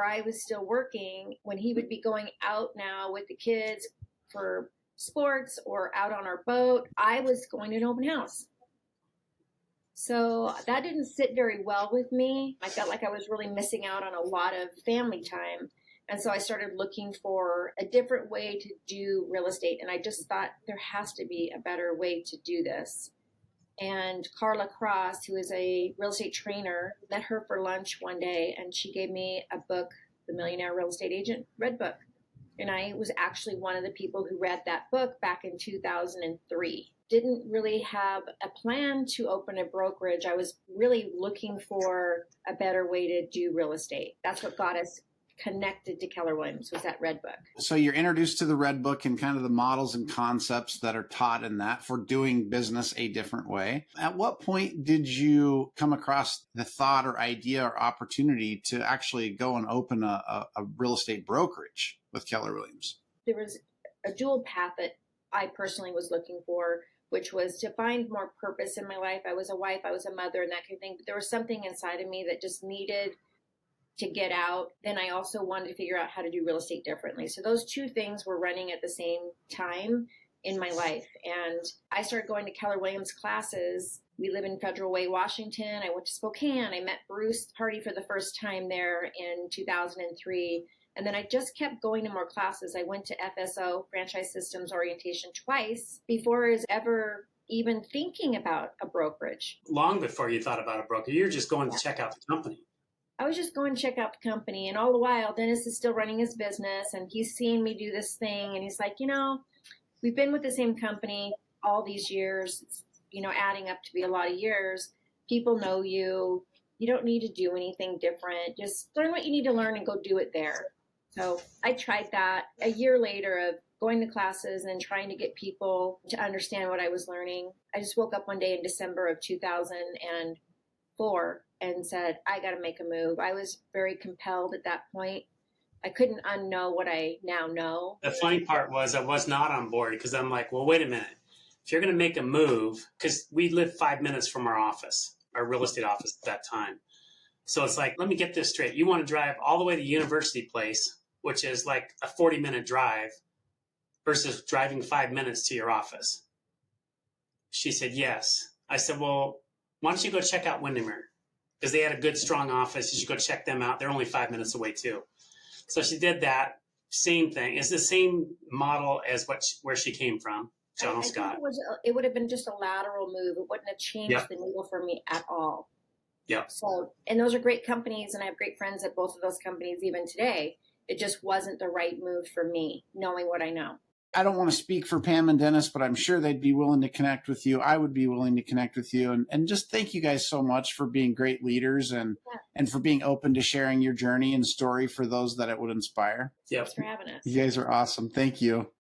I was still working, when he would be going out now with the kids for sports or out on our boat, I was going to an open house. So that didn't sit very well with me. I felt like I was really missing out on a lot of family time. And so I started looking for a different way to do real estate. And I just thought there has to be a better way to do this. And Carla Cross, who is a real estate trainer, met her for lunch one day, and she gave me a book, The Millionaire Real Estate Agent Red Book. And I was actually one of the people who read that book back in 2003. Didn't really have a plan to open a brokerage. I was really looking for a better way to do real estate. That's what got us connected to Keller Williams, was that Red Book. So you're introduced to the Red Book and kind of the models and concepts that are taught in that for doing business a different way. At what point did you come across the thought or idea or opportunity to actually go and open a real estate brokerage with Keller Williams? There was a dual path that I personally was looking for, which was to find more purpose in my life. I was a wife, I was a mother, and that kind of thing. But there was something inside of me that just needed to get out. Then I also wanted to figure out how to do real estate differently. So those two things were running at the same time in my life. And I started going to Keller Williams classes. We live in Federal Way, Washington. I went to Spokane. I met Bruce Hardy for the first time there in 2003. And then I just kept going to more classes. I went to FSO, Franchise Systems Orientation, twice before I was ever even thinking about a brokerage. Long before you thought about a broker, you're just going to check out the company. I was just going to check out the company. And all the while, Dennis is still running his business, and he's seeing me do this thing. And he's like, we've been with the same company all these years, it's, adding up to be a lot of years. People know you. You don't need to do anything different. Just learn what you need to learn and go do it there. So I tried that a year later of going to classes and trying to get people to understand what I was learning. I just woke up one day in December of 2004 and said, I got to make a move. I was very compelled at that point. I couldn't unknow what I now know. The funny part was I was not on board because I'm like, well, wait a minute. If you're going to make a move, because we lived 5 minutes from our office, our real estate office at that time. So it's like, let me get this straight. You want to drive all the way to University Place, which is like a 40-minute drive, versus driving 5 minutes to your office. She said, yes. I said, well, why don't you go check out Windermere? Because they had a good, strong office. You should go check them out. They're only 5 minutes away, too. So she did that. Same thing. It's the same model as where she came from, John Scott. It would have been just a lateral move. It wouldn't have changed the needle for me at all. Yeah. So, and those are great companies, and I have great friends at both of those companies even today. It just wasn't the right move for me, knowing what I know. I don't want to speak for Pam and Dennis, but I'm sure they'd be willing to connect with you. I would be willing to connect with you. And just thank you guys so much for being great leaders and for being open to sharing your journey and story for those that it would inspire. Yep. Thanks for having us. You guys are awesome. Thank you.